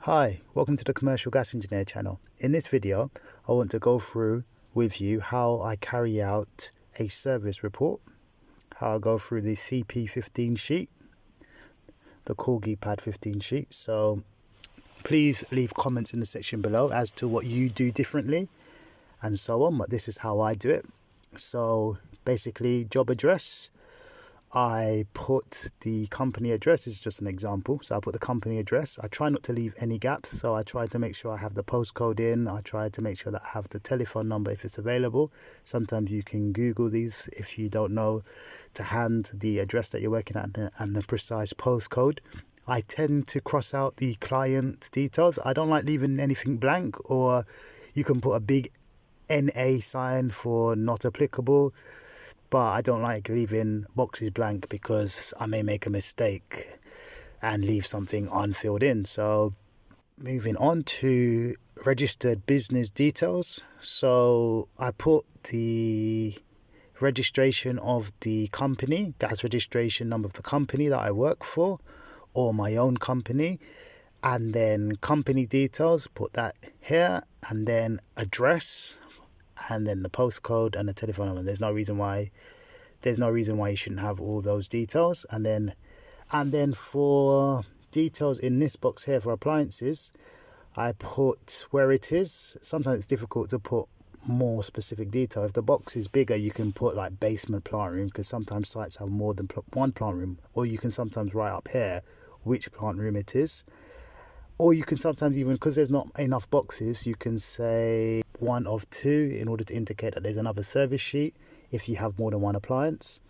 Hi, welcome to the Commercial Gas Engineer channel. In this video, I want to go through with you how I carry out a service report, how I go through the CP15 sheet, the Corgi Pad 15 sheet. So please leave comments in the section below as to what you do differently and so on, but this is how I do it. So basically, job address, I put the company address. This is just an example. So I put the company address. I try not to leave any gaps. So I try to make sure I have the postcode in. I try to make sure that I have the telephone number if it's available. Sometimes you can Google these if you don't know to hand the address that you're working at and the precise postcode. I tend to cross out the client details. I don't like leaving anything blank, or you can put a big NA sign for not applicable. But I don't like leaving boxes blank because I may make a mistake and leave something unfilled in. So moving on to registered business details. So I put the registration of the company, gas registration number of the company that I work for, or my own company, and then company details, put that here, and then address, and then the postcode and the telephone number. There's no reason why you shouldn't have all those details. And then for details in this box here for appliances, I put where it is. Sometimes it's difficult to put more specific detail. If the box is bigger, you can put like basement plant room, because sometimes sites have more than one plant room, or you can sometimes write up here which plant room it is. Or you can sometimes, even because there's not enough boxes, you can say one of two in order to indicate that there's another service sheet if you have more than one appliance.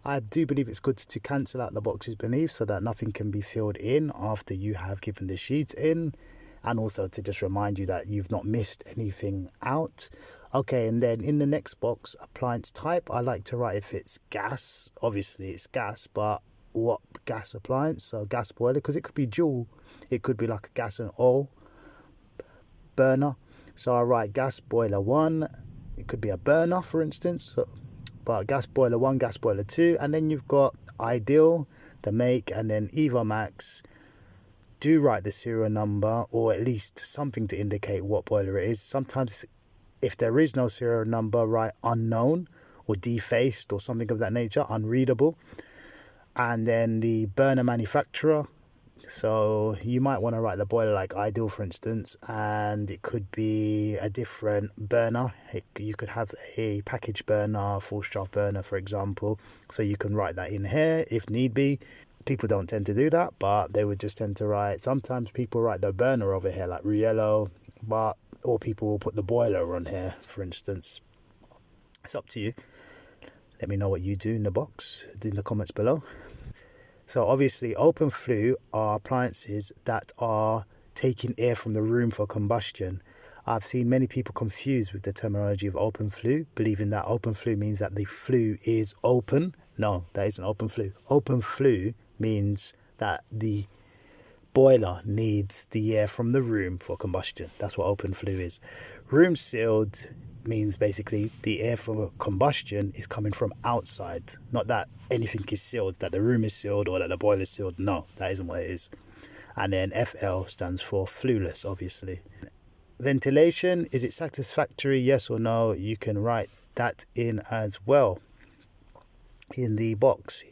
I do believe it's good to cancel out the boxes beneath so that nothing can be filled in after you have given the sheet in, and also to just remind you that you've not missed anything out. Okay, and then in the next box, appliance type, I like to write if it's gas. Obviously it's gas, but what gas appliance? So gas boiler, because it could be dual. It could be like a gas and oil burner. So I write gas boiler 1. It could be a burner, for instance. But gas boiler 1, gas boiler 2. And then you've got ideal, the make, and then Eva Max. Do write the serial number, or at least something to indicate what boiler it is. Sometimes if there is no serial number, write unknown or defaced or something of that nature, unreadable. And then the burner manufacturer. So you might want to write the boiler like ideal, for instance, and it could be a different burner. You could have a package burner, full shaft burner, for example. So you can write that in here if need be. People don't tend to do that, but they would just tend to write. Sometimes people write the burner over here like Riello, or people will put the boiler on here, for instance. It's up to you. Let me know what you do in the box, in the comments below. So obviously open flue are appliances that are taking air from the room for combustion. I've seen many people confused with the terminology of open flue, believing that open flue means that the flue is open. No, that isn't open flue. Open flue means that the boiler needs the air from the room for combustion. That's what open flue is. Room sealed means basically the air for combustion is coming from outside, not that anything is sealed, that the room is sealed or that the boiler is sealed. No, that isn't what it is. And then FL stands for flueless, obviously. Ventilation, is it satisfactory, yes or no? You can write that in as well in the box.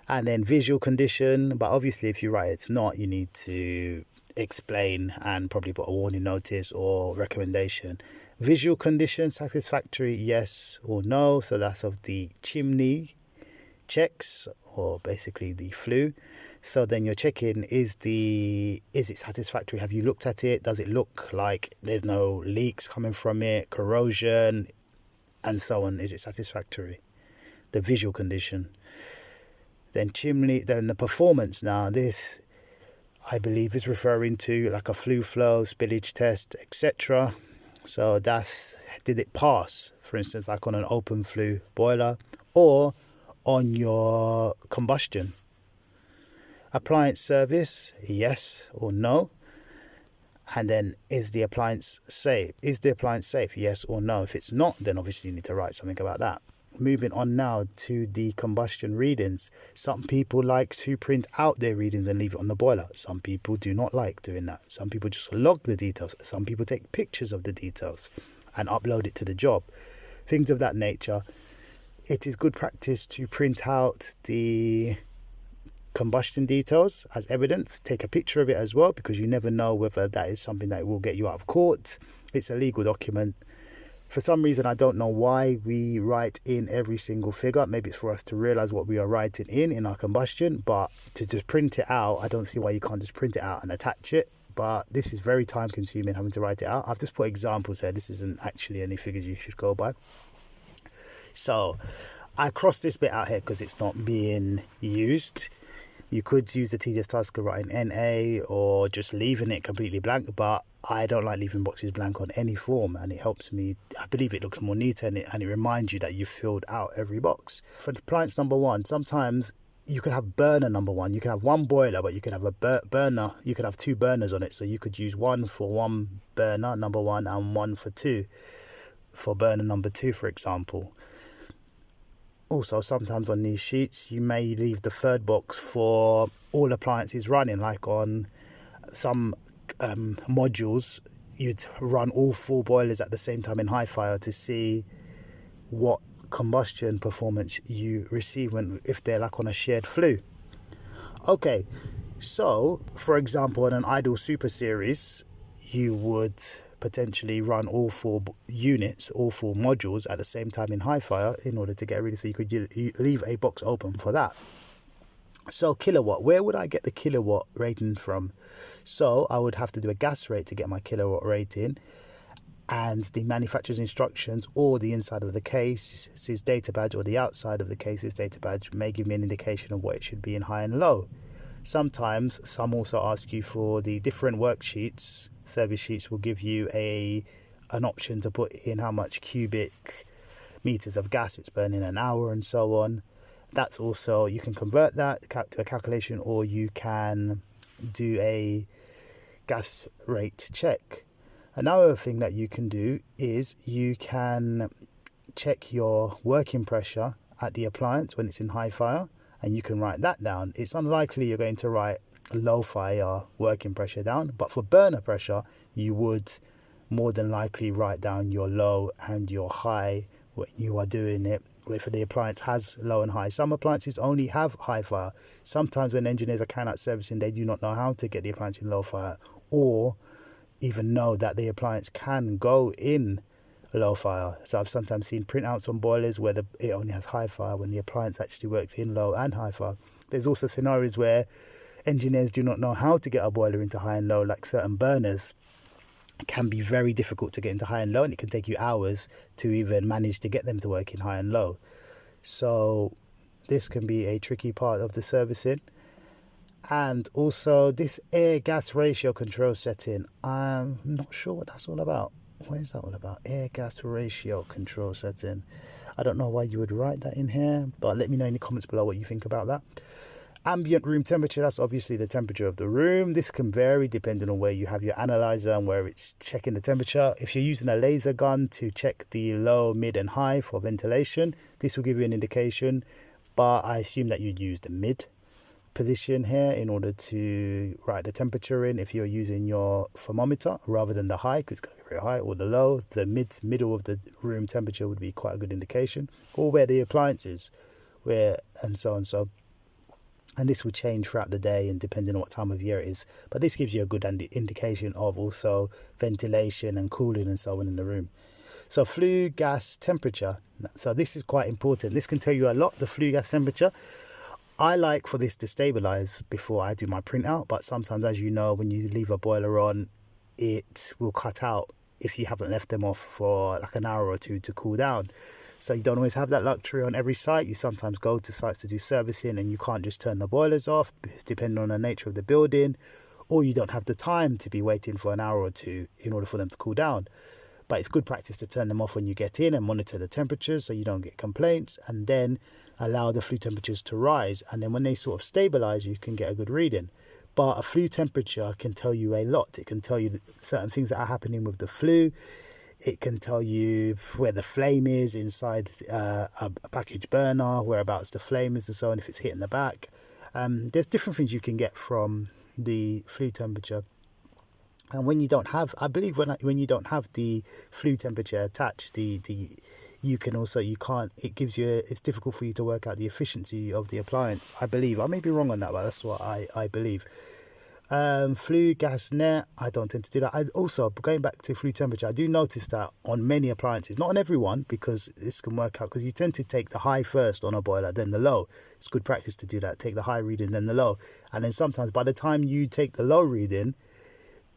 And then visual condition, but obviously if you write it's not, you need to explain and probably put a warning notice or recommendation. Visual condition, satisfactory, yes or no. So that's of the chimney checks, or basically the flue. So then you're checking, is it satisfactory? Have you looked at it? Does it look like there's no leaks coming from it, corrosion, and so on? Is it satisfactory? The visual condition. Then the performance. Now this, I believe, is referring to like a flue flow, spillage test, etc. So did it pass, for instance, like on an open flue boiler or on your combustion. Appliance service, yes or no. And then is the appliance safe? Yes or no? If it's not, then obviously you need to write something about that. moving on now to the combustion readings. Some people like to print out their readings and leave it on the boiler. Some people do not like doing that. Some people just log the details. Some people take pictures of the details and upload it to the job. Things of that nature. It is good practice to print out the combustion details as evidence. Take a picture of it as well, because you never know whether that is something that will get you out of court. It's a legal document. For some reason, I don't know why we write in every single figure. Maybe it's for us to realize what we are writing in our combustion, but to just print it out, I don't see why you can't just print it out and attach it. But this is very time consuming, having to write it out. I've just put examples there. This isn't actually any figures you should go by. So I crossed this bit out here because it's not being used. You could use the tedious task of writing NA or just leaving it completely blank, but I don't like leaving boxes blank on any form, and it helps me. I believe it looks more neater, and it reminds you that you've filled out every box. For appliance number one, sometimes you could have burner number one. You can have one boiler, but you can have a burner. You could have two burners on it, so you could use one for one burner number one and one for two for burner number two, for example. Also, sometimes on these sheets, you may leave the third box for all appliances running, like on some modules, you'd run all 4 boilers at the same time in high fire to see what combustion performance you receive if they're like on a shared flue. Okay, so for example, on an idle super series, you would potentially run all 4 units, all 4 modules at the same time in high fire in order to get ready, so you could leave a box open for that. So kilowatt, where would I get the kilowatt rating from? So I would have to do a gas rate to get my kilowatt rating, and the manufacturer's instructions or the inside of the case's data badge or the outside of the case's data badge may give me an indication of what it should be in high and low. Sometimes some also ask you for the different worksheets. Service sheets will give you an option to put in how much cubic meters of gas it's burning an hour and so on. That's also, you can convert that to a calculation, or you can do a gas rate check. Another thing that you can do is you can check your working pressure at the appliance when it's in high fire, and you can write that down. It's unlikely you're going to write low fire working pressure down, but for burner pressure, you would more than likely write down your low and your high when you are doing it. If the appliance has low and high. Some appliances only have high fire. Sometimes when engineers are carrying out servicing, they do not know how to get the appliance in low fire, or even know that the appliance can go in low fire. So I've sometimes seen printouts on boilers where it only has high fire when the appliance actually works in low and high fire. There's also scenarios where engineers do not know how to get a boiler into high and low, like certain burners. It can be very difficult to get into high and low, and it can take you hours to even manage to get them to work in high and low. So this can be a tricky part of the servicing. And also this air gas ratio control setting, I'm not sure what that's all about. What is that all about? Air gas ratio control setting. I don't know why you would write that in here, but let me know in the comments below what you think about that. Ambient room temperature, that's obviously the temperature of the room. This can vary depending on where you have your analyzer and where it's checking the temperature. If you're using a laser gun to check the low, mid and high for ventilation, this will give you an indication, but I assume that you'd use the mid position here in order to write the temperature in if you're using your thermometer, rather than the high, because it's going to be very high, or the low. The middle of the room temperature would be quite a good indication, or where the appliance is, and so on. And this will change throughout the day and depending on what time of year it is. But this gives you a good indication of also ventilation and cooling and so on in the room. So flue gas temperature. So this is quite important. This can tell you a lot, the flue gas temperature. I like for this to stabilize before I do my printout, but sometimes, as you know, when you leave a boiler on, it will cut out if you haven't left them off for like an hour or two to cool down. So you don't always have that luxury on every site. You sometimes go to sites to do servicing and you can't just turn the boilers off depending on the nature of the building, or you don't have the time to be waiting for an hour or two in order for them to cool down. But it's good practice to turn them off when you get in and monitor the temperatures so you don't get complaints, and then allow the flue temperatures to rise. And then when they sort of stabilize, you can get a good reading. But a flue temperature can tell you a lot. It can tell you certain things that are happening with the flue. It can tell you where the flame is inside a package burner, whereabouts the flame is and so on, if it's hitting the back. There's different things you can get from the flue temperature. And when you don't have, I believe when you don't have the flue temperature attached, you can't, it gives you, it's difficult for you to work out the efficiency of the appliance, I believe. I may be wrong on that, but that's what I believe. Flue gas net, I don't tend to do that. I also, going back to flue temperature, I do notice that on many appliances, not on everyone, because this can work out, because you tend to take the high first on a boiler, then the low. It's good practice to do that. Take the high reading, then the low. And then sometimes by the time you take the low reading,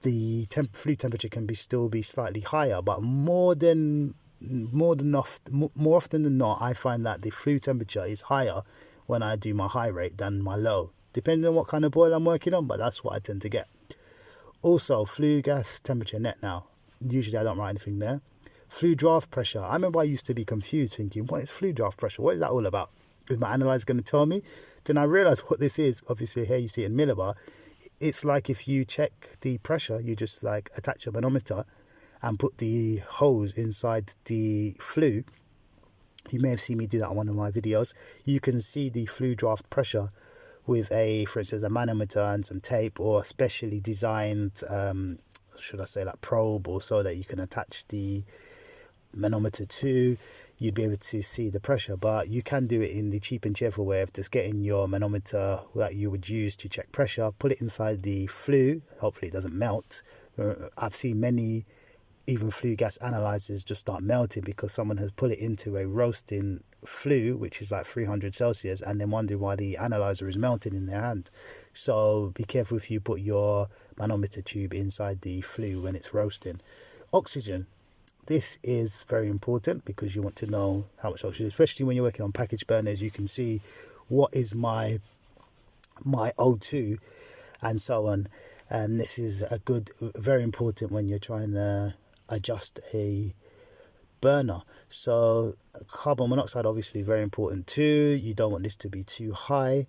the flue temperature can still be slightly higher, but more often than not, I find that the flue temperature is higher when I do my high rate than my low, depending on what kind of boiler I'm working on, but that's what I tend to get. Also, flue gas temperature net now. Usually I don't write anything there. Flue draft pressure. I remember I used to be confused thinking, what is flue draft pressure? What is that all about? Is my analyzer going to tell me? Then I realised what this is. Obviously here you see it in millibar. It's like if you check the pressure, you just like attach a manometer and put the hose inside the flue. You may have seen me do that on one of my videos. You can see the flue draft pressure with for instance, a manometer and some tape, or a specially designed, should I say, like probe, or so that you can attach the manometer to. You'd be able to see the pressure, but you can do it in the cheap and cheerful way of just getting your manometer that you would use to check pressure, put it inside the flue. Hopefully it doesn't melt. I've seen many even flue gas analyzers just start melting because someone has put it into a roasting flue, which is like 300 Celsius, and then wondering why the analyzer is melting in their hand. So be careful if you put your manometer tube inside the flue when it's roasting. Oxygen. This is very important because you want to know how much oxygen, especially when you're working on package burners. You can see what is my O2 and so on. And this is very important when you're trying to adjust a burner. So carbon monoxide, obviously very important too. You don't want this to be too high,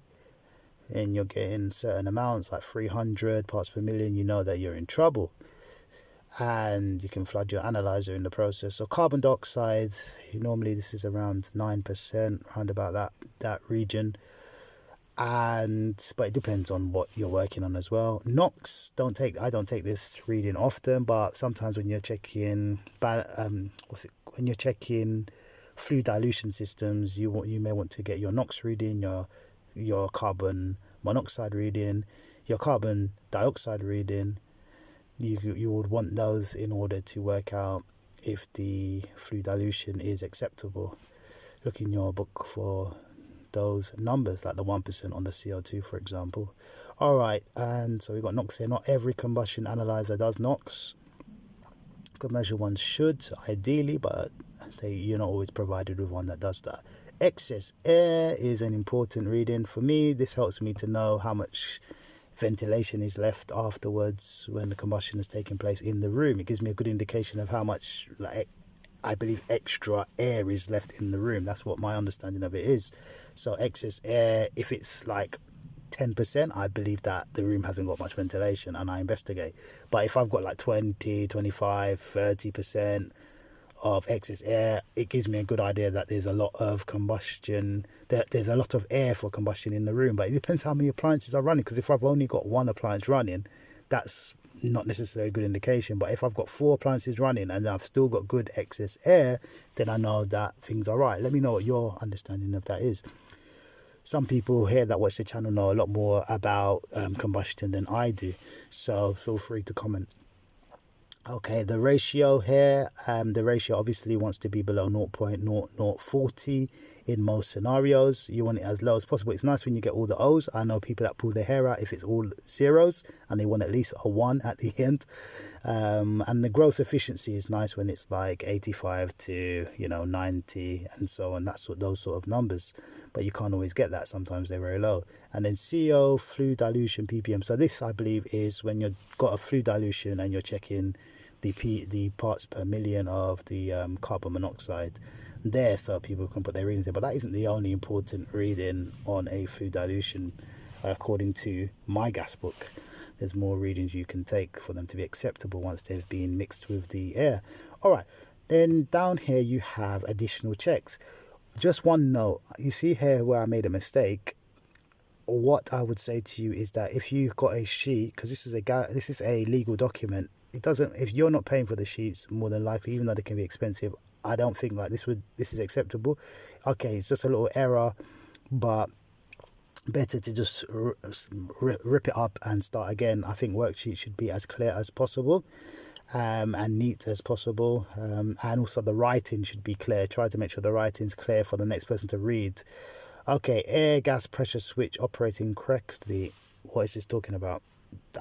and you're getting certain amounts like 300 parts per million. You know that you're in trouble, and you can flood your analyzer in the process. So carbon dioxide, normally this is around 9%, around about that region. But it depends on what you're working on as well. NOx, I don't take this reading often, but sometimes when you're checking when you're checking flue dilution systems, you may want to get your NOx reading, your carbon monoxide reading, your carbon dioxide reading. You would want those in order to work out if the flue dilution is acceptable. Look in your book for those numbers, like the 1% on the CO2, for example. All right, and so we've got NOx here. Not every combustion analyzer does NOx. Commercial ones should, ideally, but you're not always provided with one that does that. Excess air is an important reading for me. This helps me to know how much ventilation is left afterwards when the combustion is taking place in the room. It gives me a good indication of how much, I believe, extra air is left in the room. That's what my understanding of it is. So excess air, if it's like 10%, I believe that the room hasn't got much ventilation, and I investigate. But if I've got like 20, 25, 30% of excess air, it gives me a good idea that there's a lot of combustion, there's a lot of air for combustion in the room. But it depends how many appliances are running, because if I've only got one appliance running, that's not necessarily a good indication. But if I've got 4 appliances running and I've still got good excess air, then I know that things are right. Let me know what your understanding of that is. Some people here that watch the channel know a lot more about combustion than I do, so feel free to comment. Okay, the ratio here, the ratio obviously wants to be below 0.0040 in most scenarios. You want it as low as possible. It's nice when you get all the O's. I know people that pull their hair out if it's all zeros, and they want at least a 1 at the end. And the gross efficiency is nice when it's like 85 to 90 and so on. That's what those sort of numbers, but you can't always get that. Sometimes they're very low. And then CO, flue dilution, ppm. So this, I believe, is when you've got a flue dilution and you're checking the parts per million of the carbon monoxide there, so people can put their readings in. But that isn't the only important reading on a flue dilution according to my gas book. There's more readings you can take for them to be acceptable once they've been mixed with the air. All right, then down here you have additional checks. Just one note, you see here where I made a mistake. What I would say to you is that if you've got a sheet, because this is a legal document, it doesn't, if you're not paying for the sheets, more than likely, even though they can be expensive, I don't think like this is acceptable. Okay, it's just a little error, but better to just rip it up and start again. I think worksheets should be as clear as possible, and neat as possible, and also the writing should be clear. Try to make sure the writing's clear for the next person to read. Okay, air gas pressure switch operating correctly. What is this talking about?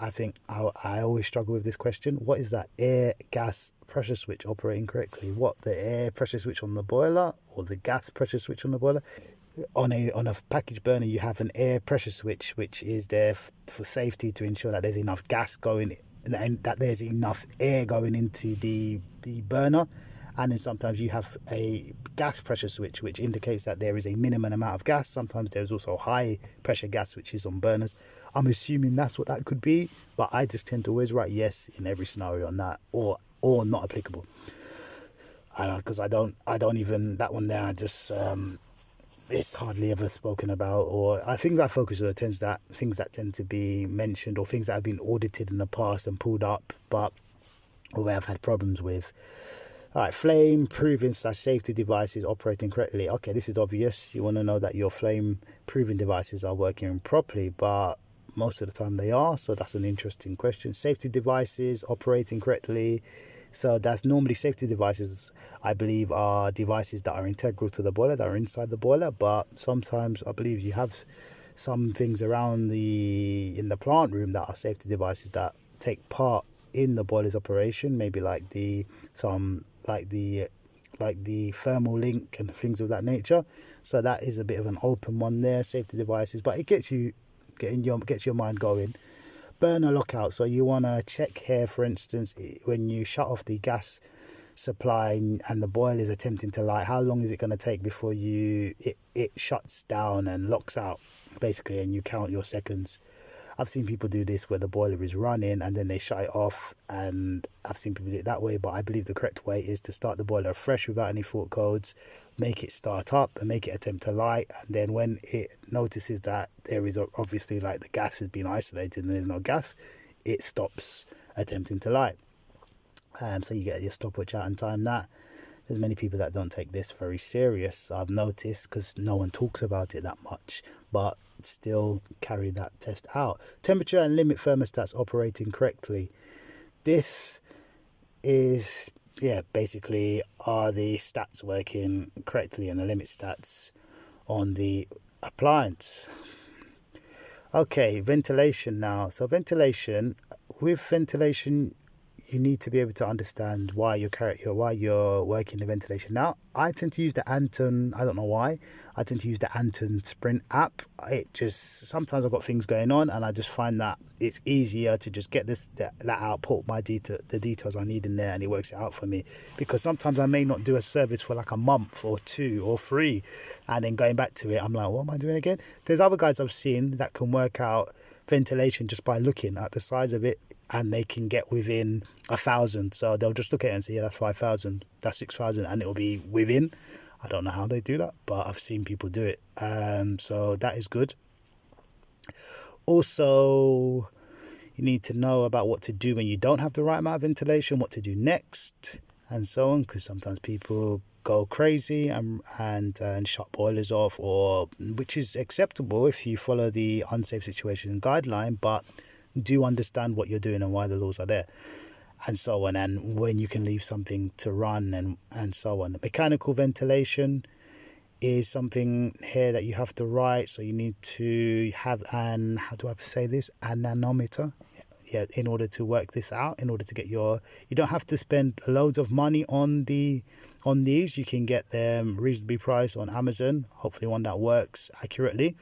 I think I always struggle with this question. What is that? Air gas pressure switch operating correctly? What, the air pressure switch on the boiler or the gas pressure switch on the boiler? On a package burner, you have an air pressure switch, which is there for safety, to ensure that there's enough gas going and that there's enough air going into the burner. And then sometimes you have a gas pressure switch, which indicates that there is a minimum amount of gas. Sometimes there's also high pressure gas, which is on burners. I'm assuming that's what that could be, but I just tend to always write yes in every scenario on that, or not applicable. I know, because I don't even, that one there, I just it's hardly ever spoken about, or things I focus on things that tend to be mentioned, or things that have been audited in the past and pulled up, but or where I've had problems with. All right, flame proving / safety devices operating correctly. Okay, this is obvious. You want to know that your flame proving devices are working properly, but most of the time they are. So that's an interesting question. Safety devices operating correctly. So that's normally safety devices, I believe, are devices that are integral to the boiler, that are inside the boiler. But sometimes I believe you have some things around in the plant room that are safety devices that take part in the boiler's operation, maybe like the thermal link and things of that nature. So that is a bit of an open one there, safety devices, but it gets your mind going. Burner lockout. So you want to check here, for instance, when you shut off the gas supply and the boiler is attempting to light, how long is it going to take before it shuts down and locks out, basically, and you count your seconds. I've seen people do this where the boiler is running and then they shut it off, and I've seen people do it that way, but I believe the correct way is to start the boiler fresh without any fault codes, make it start up and make it attempt to light, and then when it notices that there is obviously, like, the gas has been isolated and there's no gas, it stops attempting to light. So you get your stopwatch out and time that. There's many people that don't take this very serious, I've noticed, because no one talks about it that much, but still carry that test out. Temperature and limit thermostats operating correctly. This is, basically, are the stats working correctly and the limit stats on the appliance. Okay, ventilation now. So with ventilation, you need to be able to understand why you're working the ventilation. Now, I tend to use the Anton. I don't know why. I tend to use the Anton Sprint app. It just, sometimes I've got things going on, and I just find that it's easier to just get that out, put the details I need in there, and it works it out for me. Because sometimes I may not do a service for like a month or 2 or 3, and then going back to it, I'm like, what am I doing again? There's other guys I've seen that can work out ventilation just by looking at the size of it, and they can get within 1,000. So they'll just look at it and say, yeah, that's 5,000, that's 6,000, and it'll be within. I don't know how they do that, but I've seen people do it. So that is good. Also, you need to know about what to do when you don't have the right amount of ventilation, what to do next, and so on, because sometimes people go crazy and shut boilers off, which is acceptable if you follow the unsafe situation guideline, but do understand what you're doing and why the laws are there, and so on, and when you can leave something to run, and so on. Mechanical ventilation is something here that you have to write, so you need to have how do I say this, anemometer, in order to work this out, in order to get you don't have to spend loads of money on these. You can get them reasonably priced on Amazon, hopefully one that works accurately.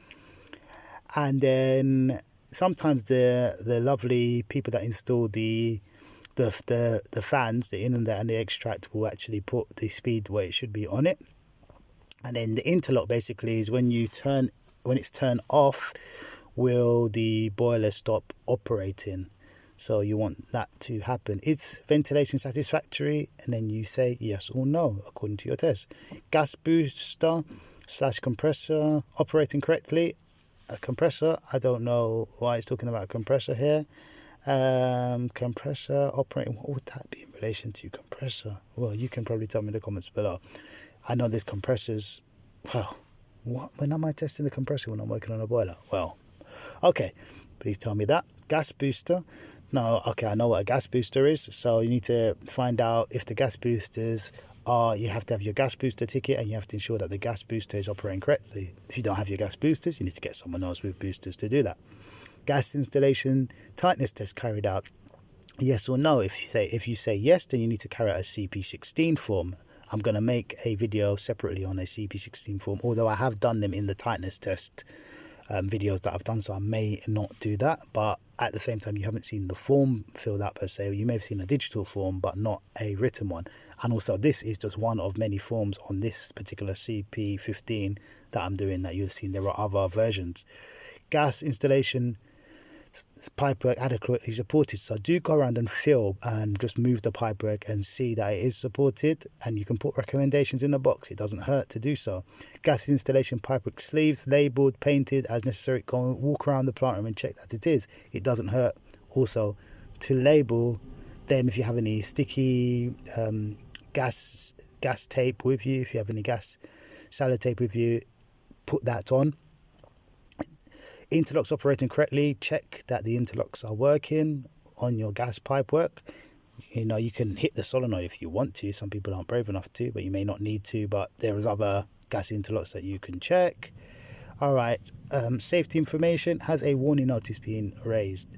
And then sometimes the lovely people that install the fans, the inlet and the extract, will actually put the speed where it should be on it. And then the interlock basically is when it's turned off, will the boiler stop operating? So you want that to happen. Is ventilation satisfactory? And then you say yes or no according to your test. Gas booster / compressor operating correctly. A compressor, I don't know why it's talking about a compressor here. Compressor operating, what would that be in relation to compressor? Well, you can probably tell me in the comments below. I know there's compressors. Well, when am I testing the compressor when I'm working on a boiler? Well, okay, please tell me that. Gas booster. No, okay, I know what a gas booster is. So you need to find out if the gas boosters are, you have to have your gas booster ticket, and you have to ensure that the gas booster is operating correctly. If you don't have your gas boosters, you need to get someone else with boosters to do that. Gas installation tightness test carried out. Yes or no? If you say yes, then you need to carry out a CP15 form. I'm going to make a video separately on a CP15 form, although I have done them in the tightness test videos that I've done, so I may not do that. But at the same time, you haven't seen the form filled out per se. You may have seen a digital form, but not a written one. And also, this is just one of many forms on this particular CP15 that I'm doing that you've seen. There are other versions. Gas installation pipework adequately supported. So do go around and fill and just move the pipework and see that it is supported, and you can put recommendations in the box. It doesn't hurt to do so. Gas installation pipework sleeves labelled, painted as necessary. Go and walk around the plant room and check that it is. It doesn't hurt also to label them if you have any sticky gas tape with you. If you have any gas sellotape with you, put that on. Interlocks operating correctly. Check that the interlocks are working on your gas pipework. You know, you can hit the solenoid if you want to. Some people aren't brave enough to, but you may not need to. But there is other gas interlocks that you can check. All right. Safety information. Has a warning notice been raised?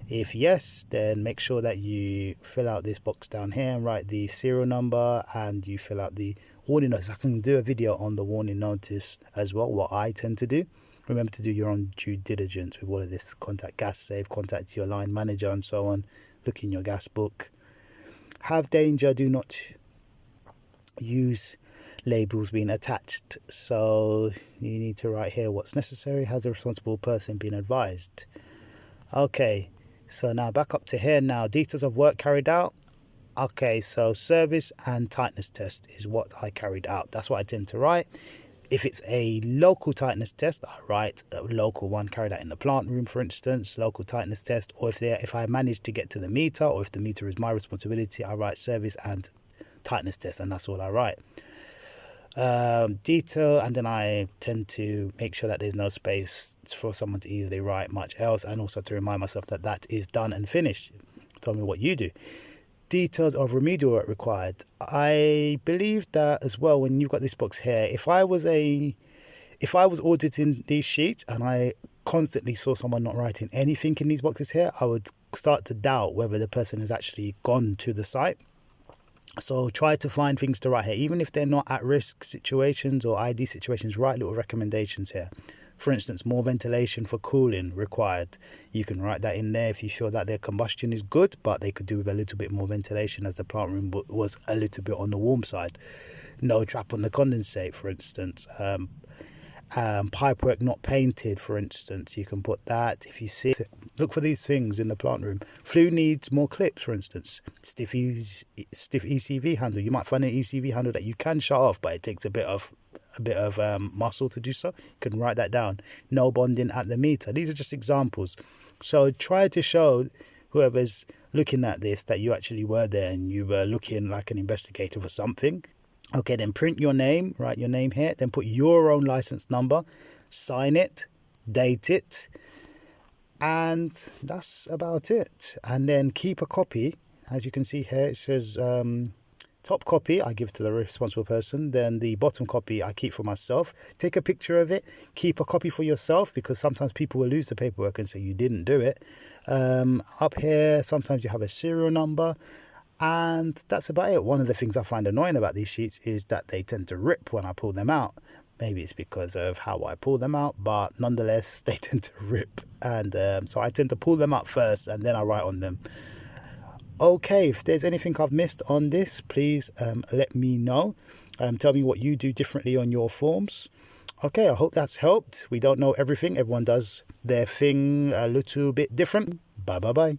If yes, then make sure that you fill out this box down here and write the serial number, and you fill out the warning notice. I can do a video on the warning notice as well, what I tend to do. Remember to do your own due diligence with all of this. Contact gas safe, contact your line manager and so on. Look in your gas book. Have danger, do not use labels being attached. So you need to write here what's necessary. Has the responsible person been advised? Okay, so now back up to here now. Details of work carried out. Okay, so service and tightness test is what I carried out. That's what I tend to write. If it's a local tightness test, I write a local one carried out in the plant room, for instance, local tightness test. Or if I manage to get to the meter, or if the meter is my responsibility, I write service and tightness test, and that's all I write. Detail, and then I tend to make sure that there's no space for someone to easily write much else, and also to remind myself that that is done and finished. Tell me what you do. Details of remedial work required. I believe that as well, when you've got this box here, if I was auditing these sheets and I constantly saw someone not writing anything in these boxes here, I would start to doubt whether the person has actually gone to the site. So try to find things to write here, even if they're not at risk situations or ID situations. Write little recommendations here. For instance, more ventilation for cooling required. You can write that in there if you feel that their combustion is good, but they could do with a little bit more ventilation, as the plant room was a little bit on the warm side. No trap on the condensate, for instance. Pipework not painted, for instance. You can put that if you see it. Look for these things in the plant room. Flue needs more clips, for instance. Stiff ECV handle. You might find an ECV handle that you can shut off, but it takes a bit of muscle to do so. You can write that down. No bonding at the meter. These are just examples. So try to show whoever's looking at this that you actually were there and you were looking like an investigator for something. Okay, then print your name, write your name here, then put your own license number, sign it, date it, and that's about it. And then keep a copy. As you can see here, it says top copy I give to the responsible person, then the bottom copy I keep for myself. Take a picture of it, keep a copy for yourself, because sometimes people will lose the paperwork and say you didn't do it. Up here, sometimes you have a serial number. And that's about it. One of the things I find annoying about these sheets is that they tend to rip when I pull them out. Maybe it's because of how I pull them out, but nonetheless, they tend to rip. And so I tend to pull them out first and then I write on them. Okay, if there's anything I've missed on this, please let me know. Tell me what you do differently on your forms. Okay, I hope that's helped. We don't know everything. Everyone does their thing a little bit different. Bye bye bye.